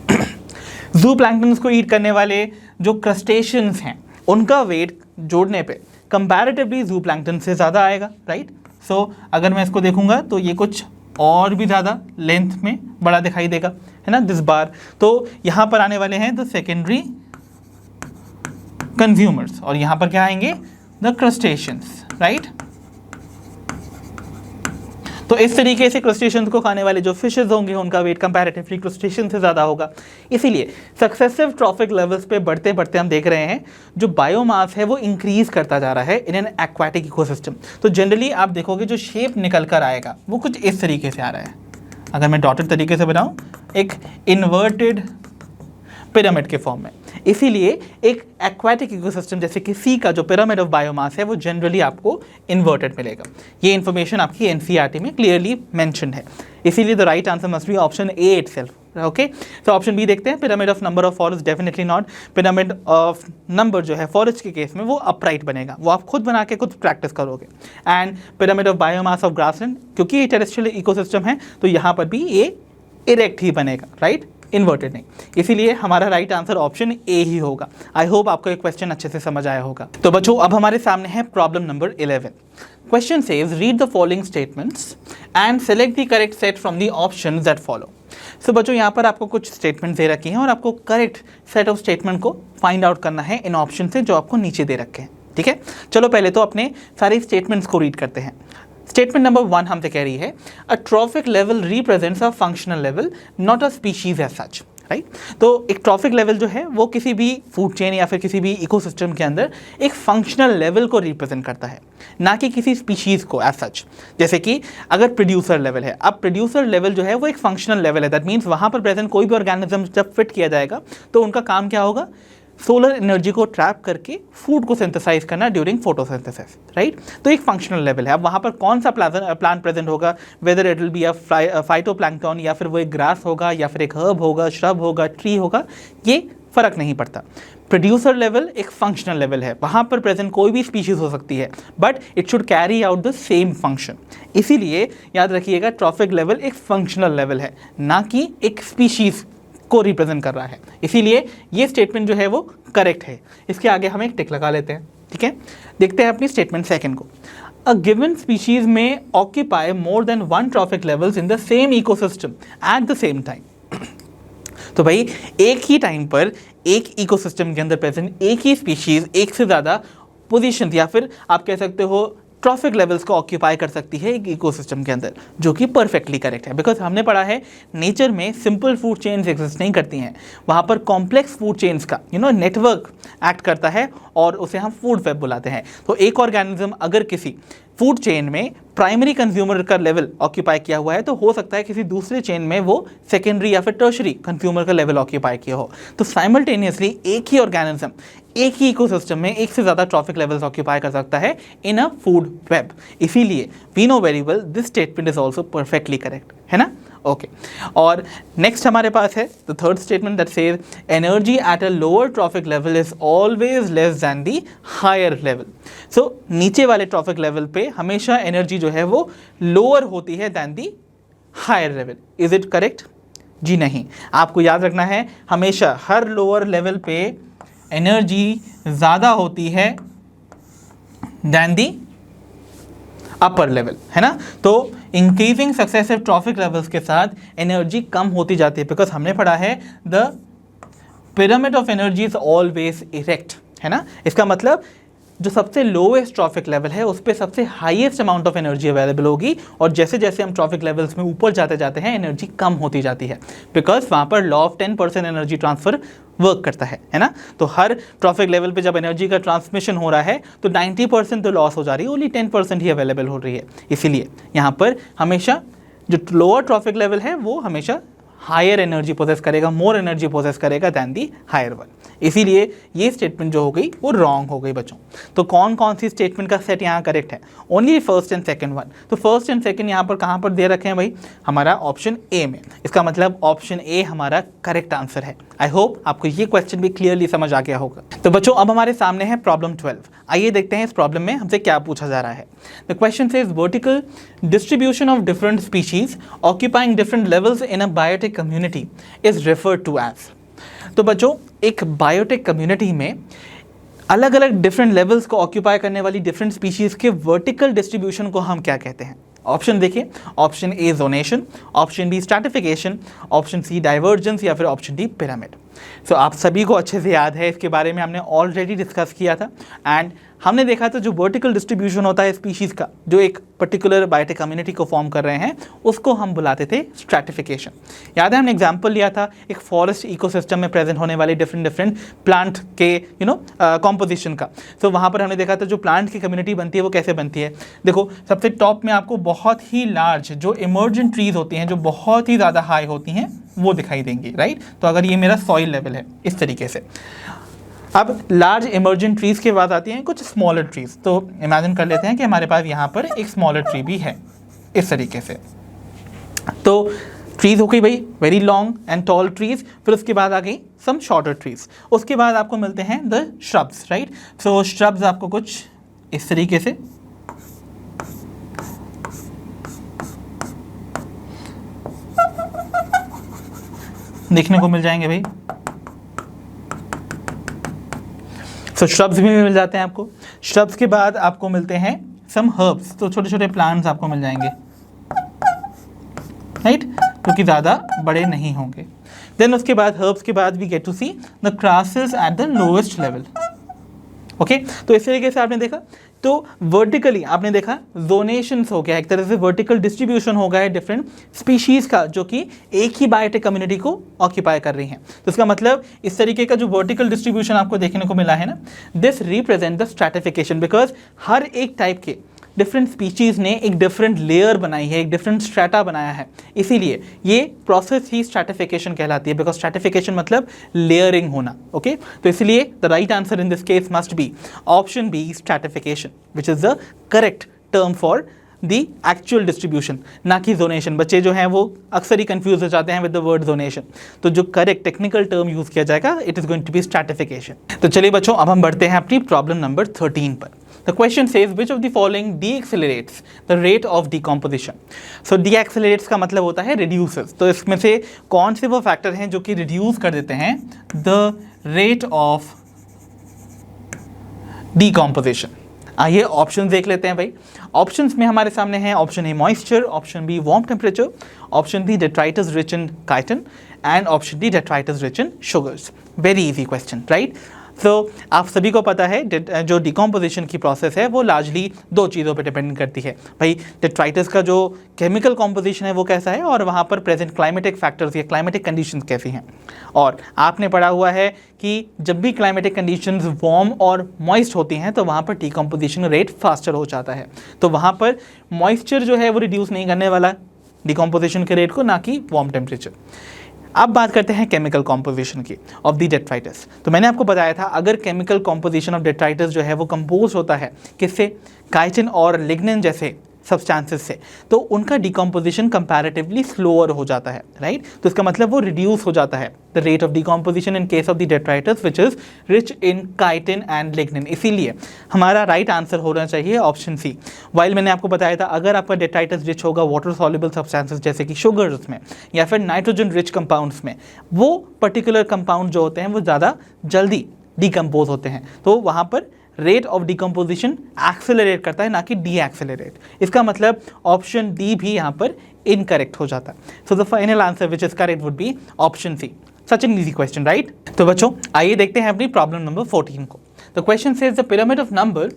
जू प्लैंक्टन्स को ईट करने वाले जो क्रस्टेशियंस हैं उनका वेट जोड़ने पे कंपैरेटिवली जू प्लैंक्टन से ज़्यादा आएगा, राइट। सो अगर मैं इसको देखूंगा तो ये कुछ और भी ज़्यादा लेंथ में बड़ा दिखाई देगा, है ना, दिस बार। तो यहाँ पर आने वाले हैं द सेकेंडरी कंज्यूमर्स, और यहाँ पर क्या आएंगे? The crustaceans, right. तो इस तरीके से क्रस्टेशियंस को खाने वाले जो फिशेस होंगे उनका वेट कंपैरेटिवली क्रस्टेशियन से ज़्यादा होगा। इसीलिए सक्सेसिव ट्रॉफिक लेवल्स पे बढ़ते बढ़ते हम देख रहे हैं जो बायोमास है वो इंक्रीज करता जा रहा है इन एन एक्वाटिक इकोसिस्टम। तो जनरली आप देखोगे जो शेप निकल कर आएगा वो कुछ इस तरीके से आ रहा है। अगर मैं डॉटेड तरीके से बनाऊँ, एक इन्वर्टेड पिरामिड के फॉर्म में। इसीलिए एक एक्वाटिक इकोसिस्टम जैसे कि सी का जो पिरामिड ऑफ बायोमास है वो जनरली आपको इन्वर्टेड मिलेगा। ये इन्फॉर्मेशन आपकी एनसीईआरटी में क्लियरली मेंशन है। इसीलिए the right answer must be option A itself. Okay, तो ऑप्शन बी देखते हैं। Pyramid of number of forest definitely not. Pyramid of number जो है फॉरेस्ट के केस में वो अपराइट बनेगा, वो आप खुद बना के खुद प्रैक्टिस करोगे। And pyramid of biomass of grassland, क्योंकि ये टेरेस्ट्रियल इकोसिस्टम है तो यहाँ पर भी ये इरेक्ट ही बनेगा, राइट, इन्वर्टेड नहीं। इसीलिए हमारा राइट आंसर ऑप्शन ए ही होगा। आई होप आपको एक क्वेश्चन अच्छे से समझ आया होगा। तो बच्चों अब हमारे सामने है problem number 11। Question says read the following statements and select the correct set from the options that follow. So बच्चों यहाँ पर आपको कुछ स्टेटमेंट दे रखी हैं और आपको करेक्ट सेट ऑफ स्टेटमेंट को फाइंड आउट करना है इन ऑप्शन से जो आपको नीचे दे रखे हैं, ठीक है। चलो पहले तो अपने सारे स्टेटमेंट्स को रीड करते हैं। स्टेटमेंट नंबर 1 हमसे कह रही है a trophic level represents a functional level not a species as such, right. तो एक ट्रॉफिक लेवल जो है वो किसी भी फूड चेन या फिर किसी भी इकोसिस्टम के अंदर एक फंक्शनल लेवल को रिप्रेजेंट करता है, ना कि किसी स्पीशीज़ को एज सच। जैसे कि अगर प्रोड्यूसर लेवल है, अब प्रोड्यूसर लेवल जो है वो एक फंक्शनल लेवल है। दैट मीन्स वहाँ पर प्रेजेंट कोई भी ऑर्गेनिज्म जब फिट किया जाएगा तो उनका काम क्या होगा? सोलर एनर्जी को ट्रैप करके फूड को सिंथेसाइज करना ड्यूरिंग फोटोसिंथेसिस, राइट। तो एक फंक्शनल लेवल है। अब वहाँ पर कौन सा प्लांट प्रेजेंट होगा, whether it will be a phytoplankton या फिर वो एक ग्रास होगा या फिर एक हर्ब होगा, श्रब होगा, ट्री होगा, ये फर्क नहीं पड़ता। प्रोड्यूसर लेवल एक फंक्शनल लेवल है, वहाँ पर प्रेजेंट कोई भी स्पीशीज हो सकती है but it should carry out the same function. इसीलिए याद रखिएगा ट्रॉफिक लेवल एक फंक्शनल लेवल है, ना कि एक स्पीशीज को रिप्रेजेंट कर रहा है। इसीलिए ये स्टेटमेंट जो है वो करेक्ट है। इसके आगे हम एक टिक लगा लेते हैं, ठीक है। देखते हैं अपनी स्टेटमेंट सेकंड को। अ गिवन स्पीशीज में occupy more than 1 trophic levels in the same ecosystem at the same time. तो भाई एक ही टाइम पर एक इकोसिस्टम के अंदर प्रेजेंट एक ही स्पीशीज एक से ज़्यादा पोजीशन या फिर आप कह सकते हो ट्रॉफिक लेवल्स को ऑक्यूपाई कर सकती है एक इकोसिस्टम के अंदर, जो कि परफेक्टली करेक्ट है। बिकॉज हमने पढ़ा है नेचर में सिंपल फूड चेन्स एग्जिस्ट नहीं करती हैं, वहाँ पर कॉम्प्लेक्स फूड चेन्स का नेटवर्क एक्ट करता है और उसे हम फूड वेब बुलाते हैं। तो एक ऑर्गेनिज्म अगर किसी फूड चेन में प्राइमरी कंज्यूमर का लेवल ऑक्यूपाई किया हुआ है तो हो सकता है किसी दूसरे चेन में वो सेकेंडरी या फिर टर्शरी कंज्यूमर का लेवल ऑक्यूपाई किया हो। तो साइमल्टेनियसली एक ही ऑर्गेनिज्म एक ही इकोसिस्टम में एक से ज़्यादा ट्रॉफिक लेवल्स ऑक्यूपाई कर सकता है इन अ फूड वेब। इसीलिए we know very well this statement is also perfectly correct, है ना। ओके और नेक्स्ट हमारे पास है the third statement that says energy at a lower trophic level is always less than the higher level. So नीचे वाले trophic level पे हमेशा एनर्जी जो है वो लोअर होती है than the higher level. Is it correct? जी नहीं, आपको याद रखना है हमेशा हर लोअर लेवल पे एनर्जी ज़्यादा होती है दैन दी अपर लेवल, है ना। तो इंक्रीजिंग सक्सेसिव ट्रॉफिक लेवल्स के साथ एनर्जी कम होती जाती है, बिकॉज हमने पढ़ा है the pyramid of energy is always erect, है ना। इसका मतलब जो सबसे लोएस्ट ट्रॉफिक लेवल है उस पर सबसे highest amount of energy available होगी, और जैसे जैसे हम ट्रॉफिक लेवल्स में ऊपर जाते जाते हैं एनर्जी कम होती जाती है, बिकॉज वहाँ पर law of 10% energy transfer work करता है ना। तो हर ट्रॉफिक लेवल पे जब एनर्जी का ट्रांसमिशन हो रहा है तो 90% तो लॉस हो जा रही है, ओनली 10% ही अवेलेबल हो रही है। इसीलिए यहाँ पर हमेशा जो लोअर ट्रॉफिक लेवल है वो हमेशा हायर एनर्जी पोजेस करेगा, मोर एनर्जी पोजेस करेगा दैन दी हायर वन। इसीलिए ये स्टेटमेंट जो हो गई वो रॉन्ग हो गई बच्चों। तो कौन कौन सी स्टेटमेंट का सेट यहाँ करेक्ट है? Only first and second one. तो फर्स्ट एंड सेकंड यहाँ पर कहाँ पर दे रखे हैं भाई? हमारा ऑप्शन ए में। इसका मतलब ऑप्शन ए हमारा करेक्ट आंसर है। आई होप आपको ये क्वेश्चन भी क्लियरली समझ आ गया होगा। तो बच्चों अब हमारे सामने है प्रॉब्लम 12। आइए देखते हैं इस प्रॉब्लम में हमसे क्या पूछा जा रहा है। The question says vertical distribution of different species occupying different levels in a biotic community is referred to as. तो बच्चों एक बायोटिक कम्युनिटी में अलग अलग डिफरेंट लेवल्स को ऑक्यूपाई करने वाली डिफरेंट स्पीशीज के वर्टिकल डिस्ट्रीब्यूशन को हम क्या कहते हैं? ऑप्शन देखिए, option A zonation, option B stratification, option C divergence या फिर ऑप्शन डी पिरामिड। सो आप सभी को अच्छे से याद है, इसके बारे में हमने ऑलरेडी डिस्कस किया था एंड हमने देखा था जो वर्टिकल डिस्ट्रीब्यूशन होता है स्पीशीज़ का जो एक पर्टिकुलर बायोटिक कम्युनिटी को फॉर्म कर रहे हैं उसको हम बुलाते थे स्ट्रैटिफिकेशन। याद है हमने एग्जांपल लिया था एक फॉरेस्ट इकोसिस्टम में प्रेजेंट होने वाले डिफरेंट प्लांट के कॉम्पोजिशन का। तो वहाँ पर हमने देखा था जो प्लांट की कम्युनिटी बनती है वो कैसे बनती है। देखो सबसे टॉप में आपको बहुत ही लार्ज जो इमर्जेंट ट्रीज होती हैं जो बहुत ही ज़्यादा हाई होती हैं वो दिखाई देंगी, राइट। तो अगर ये मेरा सॉइल लेवल है इस तरीके से। अब लार्ज इमर्जेंट ट्रीज के बाद आती हैं कुछ स्मॉलर ट्रीज। तो इमेजिन कर लेते हैं कि हमारे पास यहाँ पर एक स्मॉलर ट्री भी है इस तरीके से। तो ट्रीज हो गई भाई very long and tall trees, फिर उसके बाद आ गई सम शॉर्टर ट्रीज, उसके बाद आपको मिलते हैं the shrubs, right. So shrubs आपको कुछ इस तरीके से देखने को मिल जाएंगे भाई। सो श्रब्स भी मिल जाते हैं आपको। श्रब्स के बाद आपको मिलते हैं सम हर्ब्स, तो छोटे छोटे प्लांट्स आपको मिल जाएंगे, राइट, जो कि ज़्यादा बड़े नहीं होंगे। देन उसके बाद हर्ब्स के बाद we get to see the grasses at the lowest level. Okay, तो इस तरीके से आपने देखा तो वर्टिकली आपने देखा जोनेशंस हो गया, एक तरह से वर्टिकल डिस्ट्रीब्यूशन हो गया है डिफरेंट स्पीशीज़ का जो कि एक ही बायोटिक कम्युनिटी को ऑक्यूपाई कर रही हैं। तो इसका मतलब इस तरीके का जो वर्टिकल डिस्ट्रीब्यूशन आपको देखने को मिला है ना, this represent the stratification, because हर एक टाइप के डिफरेंट स्पीशीज़ ने एक डिफरेंट लेयर बनाई है, एक डिफरेंट स्ट्रैटा बनाया है, इसीलिए ये प्रोसेस ही स्ट्रैटिफिकेशन कहलाती है, बिकॉज स्ट्रैटिफिकेशन मतलब लेयरिंग होना। ओके, तो इसलिए the right answer in this case must be option B stratification, which is the correct term for the actual distribution, ना कि जोनेशन। बच्चे जो हैं वो अक्सर ही कंफ्यूज हो जाते हैं विद द वर्ड जोनेशन, तो जो करेक्ट टेक्निकल टर्म यूज़ किया जाएगा it is going to be stratification. तो चलिए बच्चों अब हम बढ़ते हैं अपनी प्रॉब्लम नंबर 13 पर। The question says which of the following deaccelerates the rate of decomposition? So deaccelerates का मतलब होता है reduces। तो इसमें से कौन से वो फैक्टर हैं जो कि reduce कर देते हैं the rate of decomposition? आइए ऑप्शन देख लेते हैं भाई। ऑप्शंस में हमारे सामने हैं option A moisture, option B warm temperature, option B detritus rich in chitin and option D detritus rich in sugars. Very easy question, right. So आप सभी को पता है जो डिकम्पोजिशन की प्रोसेस है वो लार्जली दो चीज़ों पे डिपेंड करती है भाई, डेट्राइटस का जो केमिकल कॉम्पोजिशन है वो कैसा है और वहाँ पर प्रेजेंट क्लाइमेटिक फैक्टर्स या क्लाइमेटिक कंडीशंस कैसी हैं। और आपने पढ़ा हुआ है कि जब भी क्लाइमेटिक कंडीशंस वार्म और मॉइस्ट होती हैं तो वहाँ पर डिकम्पोजिशन रेट फास्टर हो जाता है। तो वहाँ पर मॉइस्चर जो है वो रिड्यूस नहीं करने वाला डिकम्पोजिशन के रेट को, ना कि वार्म टेम्परेचर। अब बात करते हैं केमिकल कॉम्पोजिशन की ऑफ द डेट्राइटस। तो मैंने आपको बताया था अगर केमिकल कॉम्पोजिशन ऑफ डेट्राइटस जो है वो कंपोज होता है किससे, काइटिन और लिग्निन जैसे सब्सटेंसेस से, तो उनका डिकम्पोजिशन कंपैरेटिवली स्लोअर हो जाता है, राइट। तो इसका मतलब वो रिड्यूस हो जाता है the rate of decomposition in case of the detritus which is rich in chitin and lignin. इसीलिए हमारा राइट आंसर होना चाहिए ऑप्शन सी। वाइल मैंने आपको बताया था अगर आपका डेट्राइटस रिच होगा वाटर सॉल्युबल सब्सटेंसेस जैसे कि शुगर्स में या फिर नाइट्रोजन रिच कंपाउंड्स में, वो पर्टिकुलर कंपाउंड जो होते हैं वो ज़्यादा जल्दी डिकम्पोज होते हैं, तो वहाँ पर रेट ऑफ डिकम्पोजिशन एक्सेलरेट करता है, ना कि डी एक्सेलरेट। इसका मतलब ऑप्शन डी भी यहाँ पर इनकरेक्ट हो जाता है। So the final answer which is correct would be option C. Such an easy question, right. तो बच्चों आइए देखते हैं अपनी प्रॉब्लम नंबर 14 को। The question says the pyramid of number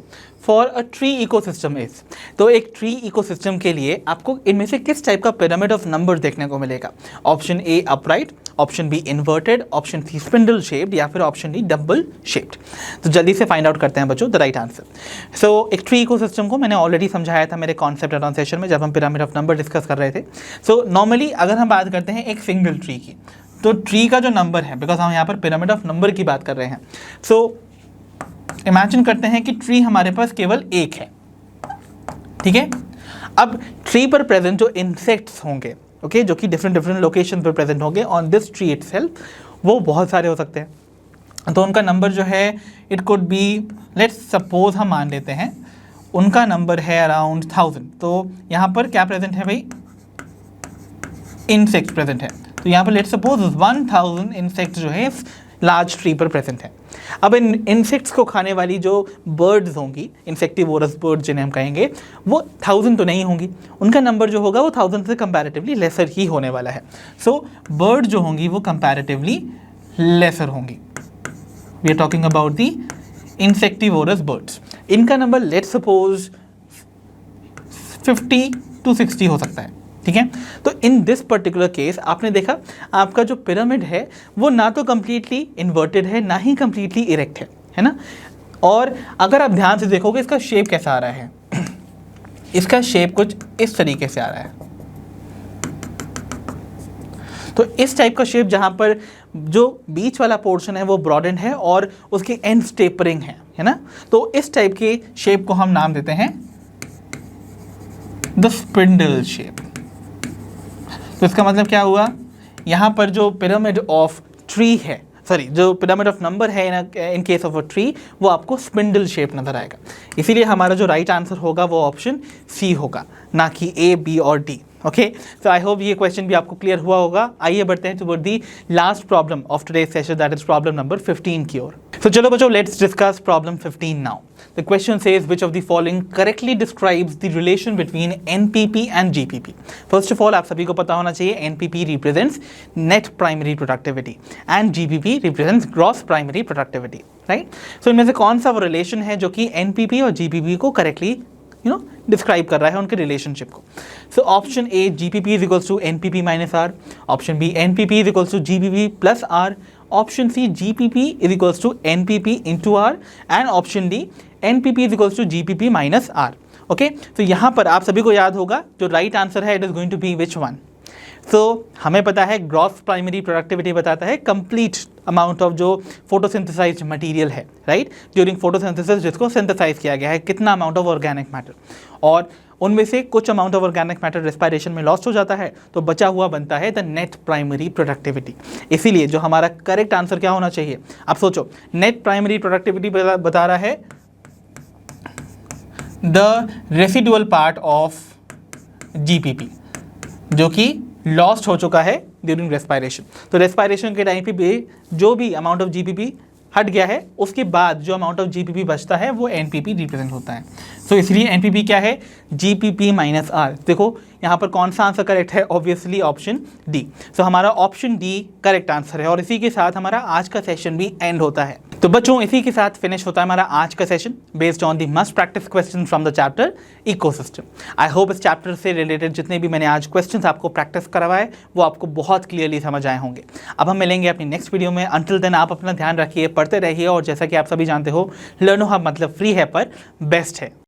for a tree ecosystem is. तो एक ट्री इकोसिस्टम के लिए आपको इनमें से किस टाइप का पिरामिड ऑफ नंबर देखने को मिलेगा। Option A upright, option B inverted, option C spindle shaped या फिर ऑप्शन डी डबल शेप्ड। तो जल्दी से फाइंड आउट करते हैं बच्चों द राइट आंसर। सो एक ट्री इकोसिस्टम को मैंने ऑलरेडी समझाया था मेरे कॉन्सेप्ट अराउंड सेशन में जब हम पिरामिड ऑफ नंबर डिस्कस कर रहे थे। सो नॉर्मली अगर हम बात करते हैं एक सिंगल ट्री की, तो ट्री का जो नंबर है, बिकॉज हम यहाँ पर पिरामिड ऑफ नंबर की बात कर रहे हैं, सो इमेजिन करते हैं कि ट्री हमारे पास केवल एक है, ठीक है। अब ट्री पर प्रेजेंट जो इंसेक्ट्स होंगे, ओके, जो कि डिफरेंट लोकेशन पर प्रेजेंट होंगे ऑन दिस ट्री इटसेल्फ, वो बहुत सारे हो सकते हैं। तो उनका नंबर जो है it could be, let's suppose हम मान लेते हैं उनका नंबर है अराउंड 1000। तो यहाँ पर क्या प्रेजेंट है भाई, इंसेक्ट प्रेजेंट है। तो यहाँ पर लेट्स सपोज 1000 इंसेक्ट जो है लार्ज ट्री पर प्रेजेंट है। अब इन इंसेक्ट्स को खाने वाली जो बर्ड्स होंगी, इंसेक्टिवोरस बर्ड जिन्हें हम कहेंगे, वो 1000 तो नहीं होंगी, उनका नंबर जो होगा वो 1000 से कंपैरेटिवली लेसर ही होने वाला है। सो बर्ड जो होंगी वो कंपैरेटिवली लेसर होंगी। We are talking about the insectivorous birds. इनका नंबर लेट्स सपोज 50 to 60 हो सकता है, ठीक है। तो इन दिस पर्टिकुलर केस आपने देखा आपका जो पिरामिड है वो ना तो कंप्लीटली इन्वर्टेड है ना ही कंप्लीटली इरेक्ट है ना। और अगर आप ध्यान से देखोगे इसका शेप कैसा आ रहा है, इसका शेप कुछ इस तरीके से आ रहा है। तो इस टाइप का शेप जहां पर जो बीच वाला पोर्शन है वो ब्रॉडेंड है और उसके एंड्स टेपरिंग है ना। तो इस टाइप के शेप को हम नाम देते हैं द स्पिंडल शेप। तो इसका मतलब क्या हुआ, यहाँ पर जो पिरामिड ऑफ ट्री है, सॉरी जो पिरामिड ऑफ नंबर है in case of a tree, वो आपको स्पिंडल शेप नजर आएगा। इसीलिए हमारा जो राइट आंसर होगा वो ऑप्शन सी होगा, ना कि ए, बी और डी। ओके, तो आई होप ये क्वेश्चन भी आपको क्लियर हुआ होगा। आइए बढ़ते हैं toward the last problem of today's session, that is problem number 15 की ओर। तो चलो बच्चों, let's discuss problem 15 now. The question says which of the following correctly describes the relation between NPP and GPP. First of all, आप सभी को पता होना चाहिए NPP represents net primary productivity and GPP represents gross primary productivity, right? So इनमें से कौन सा वो relation है जो कि NPP और GPP को correctly डिस्क्राइब कर रहा है उनके रिलेशनशिप को। So option A GPP is equals to NPP minus R, option B NPP is equals to GPP plus R, option C GPP is equals to NPP into R and option D NPP is equals to GPP minus R। Okay, तो यहाँ पर आप सभी को याद होगा जो right answer है it is going to be which one. So हमें पता है ग्रॉस प्राइमरी प्रोडक्टिविटी बताता है कंप्लीट अमाउंट ऑफ जो फोटोसिंथेसाइज्ड मटेरियल है, राइट, ड्यूरिंग फोटोसिंथेसिस जिसको सिंथेसाइज किया गया है, कितना अमाउंट ऑफ ऑर्गेनिक मैटर, और उनमें से कुछ amount of organic matter respiration में लॉस्ट हो जाता है, तो बचा हुआ बनता है द नेट प्राइमरी प्रोडक्टिविटी। इसीलिए जो हमारा करेक्ट आंसर क्या होना चाहिए, आप सोचो, नेट प्राइमरी प्रोडक्टिविटी बता रहा है the residual part of GPP जो कि लॉस्ट हो चुका है ड्यूरिंग रेस्पिरेशन। तो रेस्पिरेशन के टाइम पे जो भी अमाउंट ऑफ GPP हट गया है उसके बाद जो अमाउंट ऑफ GPP बचता है वो NPP रिप्रेजेंट होता है। सो इसलिए NPP क्या है, GPP माइनस R। देखो यहाँ पर कौन सा आंसर करेक्ट है? Obviously option D. सो हमारा ऑप्शन डी करेक्ट आंसर है और इसी के साथ हमारा आज का सेशन भी एंड होता है। तो बच्चों इसी के साथ फिनिश होता है हमारा आज का session based on the must practice question from the chapter ecosystem. I hope इस चैप्टर से रिलेटेड जितने भी मैंने आज क्वेश्चंस आपको प्रैक्टिस करवाए वो आपको बहुत क्लियरली समझ आए होंगे। अब हम मिलेंगे अपनी नेक्स्ट वीडियो में। अंटिल देन आप अपना ध्यान रखिए, पढ़ते रहिए और जैसा कि आप सभी जानते हो लर्नो हब मतलब फ्री है पर बेस्ट है।